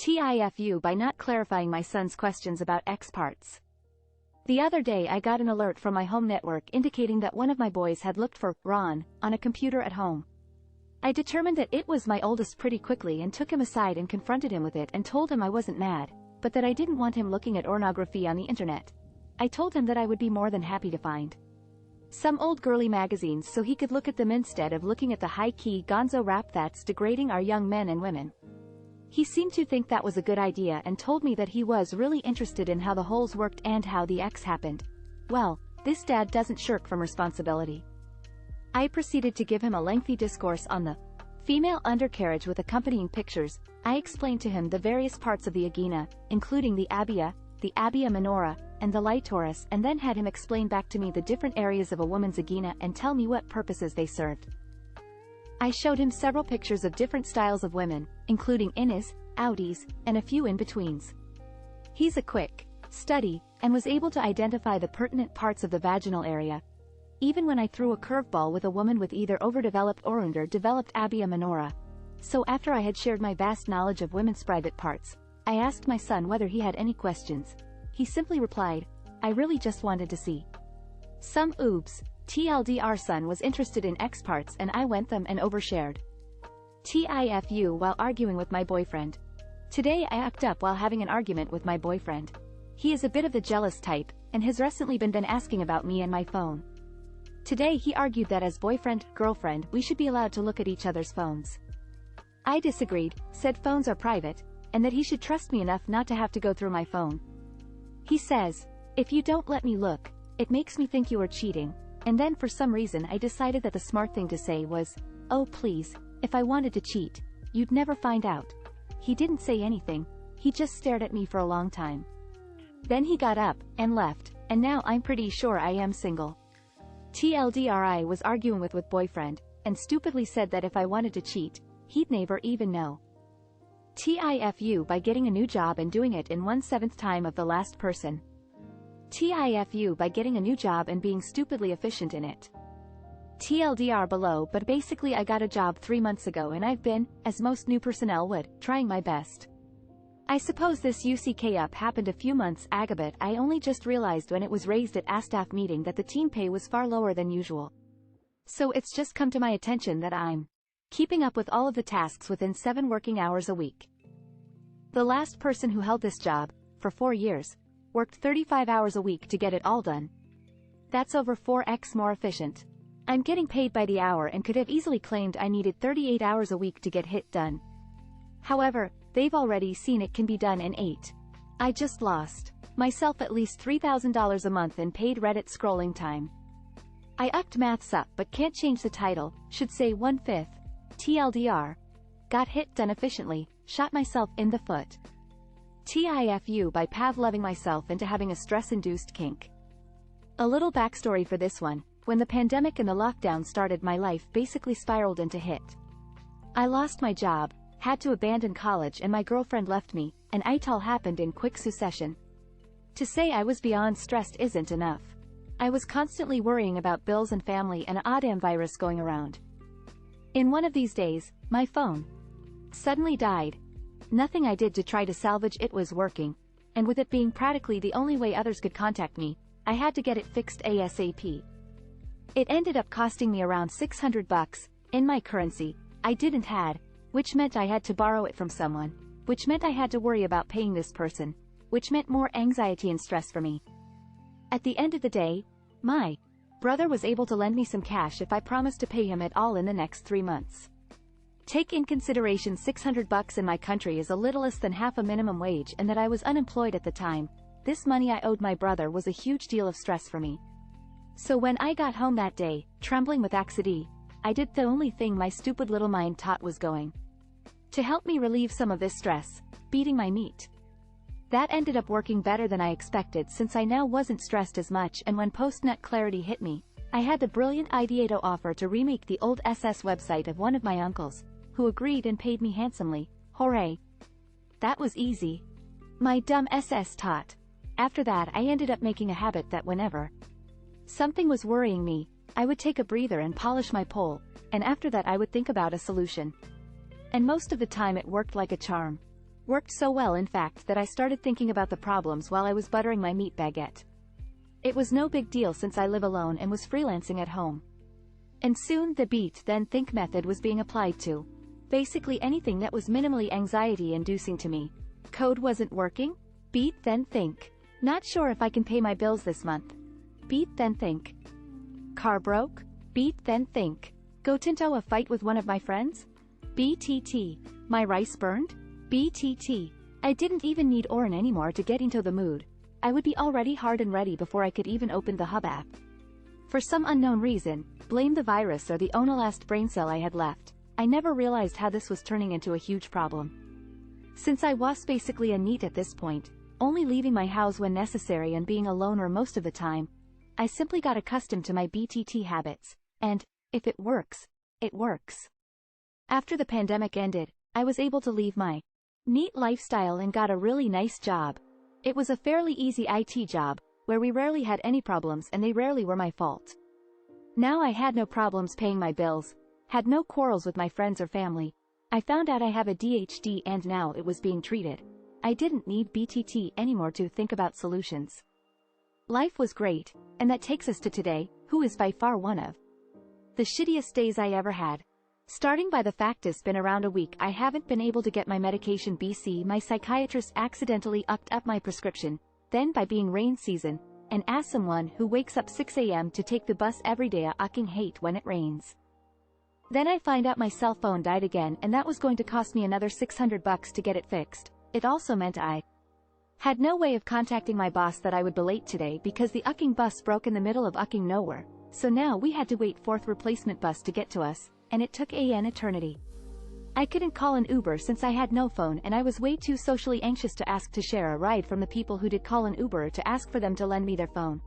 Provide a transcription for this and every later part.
TIFU by not clarifying my son's questions about X parts. The other day I got an alert from my home network indicating that one of my boys had looked for Ron on a computer at home. I determined that it was my oldest pretty quickly and took him aside and confronted him with it and told him I wasn't mad, but that I didn't want him looking at pornography on the internet. I told him that I would be more than happy to find some old girly magazines so he could look at them instead of looking at the high-key gonzo rap that's degrading our young men and women. He seemed to think that was a good idea and told me that he was really interested in how the holes worked and how the X happened. Well, this dad doesn't shirk from responsibility. I proceeded to give him a lengthy discourse on the female undercarriage with accompanying pictures. I explained to him the various parts of the vagina, including the abia minora, and the clitoris, and then had him explain back to me the different areas of a woman's vagina and tell me what purposes they served. I showed him several pictures of different styles of women, including innies, outies, and a few in-betweens. He's a quick study, and was able to identify the pertinent parts of the vaginal area, even when I threw a curveball with a woman with either overdeveloped or underdeveloped abia minora. So after I had shared my vast knowledge of women's private parts, I asked my son whether he had any questions. He simply replied, "I really just wanted to see some oobs." TLDR son was interested in X parts and I went them and overshared. TIFU while arguing with my boyfriend. Today I act up while having an argument with my boyfriend. He is a bit of the jealous type, and has recently been asking about me and my phone. Today he argued that as boyfriend-girlfriend we should be allowed to look at each other's phones. I disagreed, said phones are private, and that he should trust me enough not to have to go through my phone. He says, "If you don't let me look, it makes me think you are cheating." And then for some reason I decided that the smart thing to say was, "Oh please, if I wanted to cheat, you'd never find out." He didn't say anything, he just stared at me for a long time. Then he got up and left, and now I'm pretty sure I am single. TLDRI was arguing with boyfriend, and stupidly said that if I wanted to cheat, he'd never even know. TIFU by getting a new job and doing it in 1/7 time of the last person. TIFU by getting a new job and being stupidly efficient in it. TLDR below, but basically I got a job 3 months ago and I've been, as most new personnel would, trying my best. I suppose this UCK up happened a few months ago, but I only just realized when it was raised at a staff meeting that the team pay was far lower than usual. So it's just come to my attention that I'm keeping up with all of the tasks within 7 working hours a week. The last person who held this job, for 4 years, worked 35 hours a week to get it all done. That's over 4x more efficient. I'm getting paid by the hour and could have easily claimed I needed 38 hours a week to get it done. However, they've already seen it can be done in 8. I just lost myself at least $3,000 a month in paid Reddit scrolling time. I upped maths up but can't change the title, should say 1/5. TLDR. Got hit done efficiently, shot myself in the foot. TIFU by Pavloving myself into having a stress-induced kink. A little backstory for this one: when the pandemic and the lockdown started, my life basically spiraled into hit. I lost my job, had to abandon college, and my girlfriend left me, and it all happened in quick succession. To say I was beyond stressed isn't enough. I was constantly worrying about bills and family and a damn virus going around. In one of these days, my phone suddenly died. Nothing I did to try to salvage it was working, and with it being practically the only way others could contact me, I had to get it fixed ASAP. It ended up costing me around $600 in my currency I didn't had, which meant I had to borrow it from someone, which meant I had to worry about paying this person, which meant more anxiety and stress for me. At the end of the day, my brother was able to lend me some cash if I promised to pay him it all in the next 3 months. Take in consideration $600 in my country is a little less than half a minimum wage, and that I was unemployed at the time. This money I owed my brother was a huge deal of stress for me. So when I got home that day, trembling with anxiety, I did the only thing my stupid little mind thought was going to help me relieve some of this stress: beating my meat. That ended up working better than I expected, since I now wasn't stressed as much, and when post-nut clarity hit me, I had the brilliant idea to offer to remake the old SS website of one of my uncles, who agreed and paid me handsomely. Hooray! That was easy. My dumb SS taught. After that I ended up making a habit that whenever something was worrying me, I would take a breather and polish my pole, and after that I would think about a solution. And most of the time it worked like a charm. Worked so well in fact that I started thinking about the problems while I was buttering my meat baguette. It was no big deal since I live alone and was freelancing at home. And soon the beat then think method was being applied to basically anything that was minimally anxiety-inducing to me. Code wasn't working? Beat then think. Not sure if I can pay my bills this month. Beat then think. Car broke? Beat then think. Got into a fight with one of my friends? BTT. My rice burned? BTT. I didn't even need Oren anymore to get into the mood. I would be already hard and ready before I could even open the Hub app. For some unknown reason, blame the virus or the last brain cell I had left, I never realized how this was turning into a huge problem. Since I was basically a NEET at this point, only leaving my house when necessary and being alone or most of the time, I simply got accustomed to my BTT habits, and, if it works, it works. After the pandemic ended, I was able to leave my NEET lifestyle and got a really nice job. It was a fairly easy IT job, where we rarely had any problems and they rarely were my fault. Now I had no problems paying my bills, had no quarrels with my friends or family. I found out I have a DHD and now it was being treated. I didn't need BTT anymore to think about solutions. Life was great, and that takes us to today, who is by far one of the shittiest days I ever had. Starting by the fact it's been around a week I haven't been able to get my medication BC. My psychiatrist accidentally upped up my prescription, then by being rain season, and as someone who wakes up 6 a.m. to take the bus every day I fucking hate when it rains. Then I find out my cell phone died again and that was going to cost me another $600 to get it fixed. It also meant I had no way of contacting my boss that I would be late today because the bus broke in the middle of nowhere, so now we had to wait for the replacement bus to get to us, and it took an eternity. I couldn't call an Uber since I had no phone and I was way too socially anxious to ask to share a ride from the people who did call an Uber to ask for them to lend me their phone.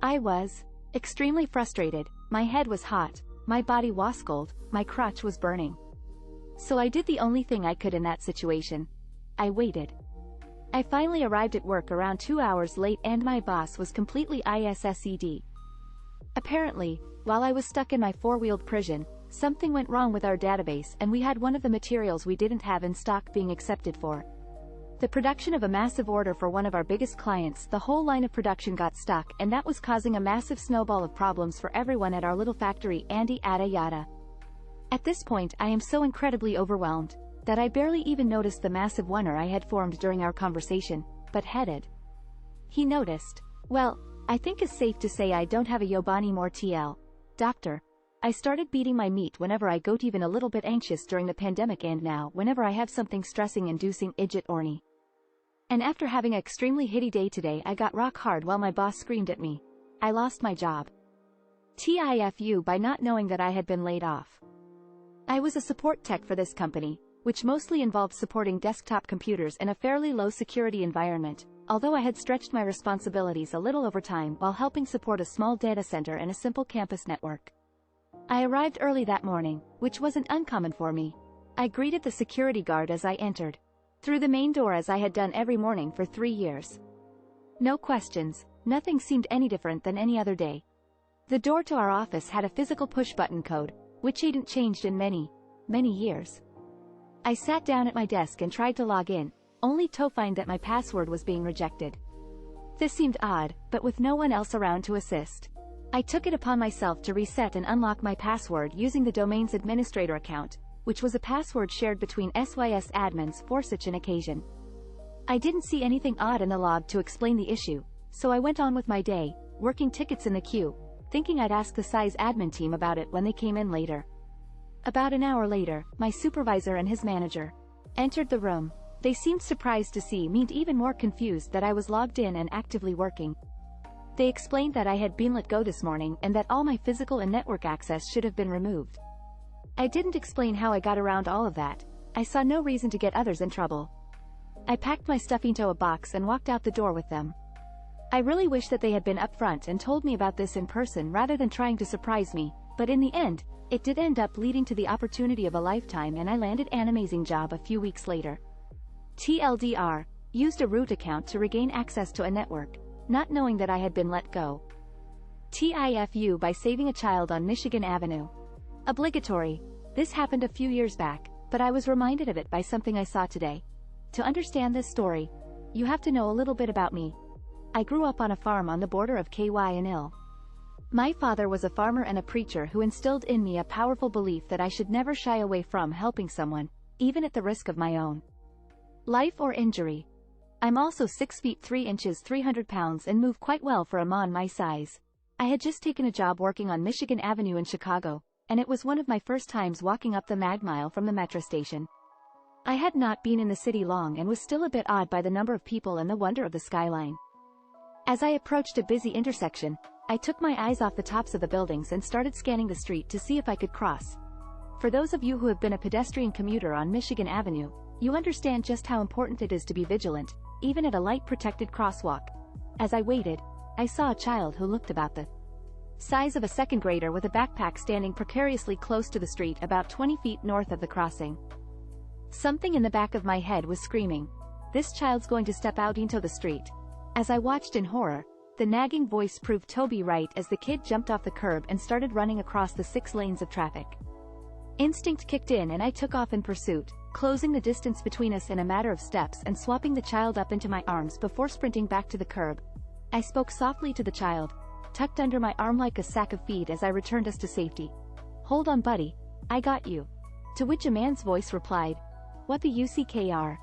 I was extremely frustrated, my head was hot, my body was cold, my crotch was burning. So I did the only thing I could in that situation. I waited. I finally arrived at work around 2 hours late and my boss was completely ISSED. Apparently, while I was stuck in my four-wheeled prison, something went wrong with our database and we had one of the materials we didn't have in stock being accepted for the production of a massive order for one of our biggest clients. The whole line of production got stuck and that was causing a massive snowball of problems for everyone at our little factory and yada yada. At this point I am so incredibly overwhelmed that I barely even noticed the massive wonder I had formed during our conversation, but headed. He noticed. Well, I think it's safe to say I don't have a Yobani more TL. Doctor. I started beating my meat whenever I got even a little bit anxious during the pandemic and now whenever I have something stressing-inducing idjit orny. And after having an extremely hitty day today I got rock hard while my boss screamed at me. I lost my job. TIFU by not knowing that I had been laid off. I was a support tech for this company, which mostly involved supporting desktop computers in a fairly low security environment, although I had stretched my responsibilities a little over time while helping support a small data center and a simple campus network. I arrived early that morning, which wasn't uncommon for me. I greeted the security guard as I entered, through the main door as I had done every morning for 3 years. No questions, nothing seemed any different than any other day. The door to our office had a physical push-button code, which hadn't changed in many years. I sat down at my desk and tried to log in, only to find that my password was being rejected. This seemed odd, but with no one else around to assist, I took it upon myself to reset and unlock my password using the domain's administrator account, which was a password shared between SYS admins for such an occasion. I didn't see anything odd in the log to explain the issue, so I went on with my day, working tickets in the queue, thinking I'd ask the SYS admin team about it when they came in later. About an hour later, my supervisor and his manager entered the room. They seemed surprised to see me and even more confused that I was logged in and actively working. They explained that I had been let go this morning and that all my physical and network access should have been removed. I didn't explain how I got around all of that. I saw no reason to get others in trouble. I packed my stuff into a box and walked out the door with them. I really wish that they had been upfront and told me about this in person rather than trying to surprise me, but in the end, it did end up leading to the opportunity of a lifetime and I landed an amazing job a few weeks later. TLDR, used a root account to regain access to a network, not knowing that I had been let go. TIFU by saving a child on Michigan Avenue. Obligatory. This happened a few years back, but I was reminded of it by something I saw today. To understand this story, you have to know a little bit about me. I grew up on a farm on the border of KY and IL. My father was a farmer and a preacher who instilled in me a powerful belief that I should never shy away from helping someone, even at the risk of my own life or injury. I'm also 6 feet 3 inches 300 pounds and move quite well for a man my size. I had just taken a job working on Michigan Avenue in Chicago, and it was one of my first times walking up the Mag Mile from the metro station. I had not been in the city long and was still a bit awed by the number of people and the wonder of the skyline. As I approached a busy intersection, I took my eyes off the tops of the buildings and started scanning the street to see if I could cross. For those of you who have been a pedestrian commuter on Michigan Avenue, you understand just how important it is to be vigilant, even at a light-protected crosswalk. As I waited, I saw a child who looked about the size of a second grader with a backpack standing precariously close to the street about 20 feet north of the crossing. Something in the back of my head was screaming, "This child's going to step out into the street." As I watched in horror, the nagging voice proved to be right as the kid jumped off the curb and started running across the 6 lanes of traffic. Instinct kicked in and I took off in pursuit, closing the distance between us in a matter of steps and swapping the child up into my arms before sprinting back to the curb. I spoke softly to the child, tucked under my arm like a sack of feed as I returned us to safety. "Hold on, buddy. I got you." To which a man's voice replied, "What the UCKR?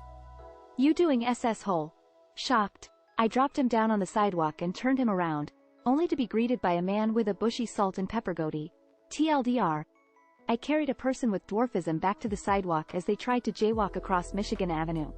You doing SS hole?" Shocked, I dropped him down on the sidewalk and turned him around, only to be greeted by a man with a bushy salt and pepper goatee. TLDR. I carried a person with dwarfism back to the sidewalk as they tried to jaywalk across Michigan Avenue.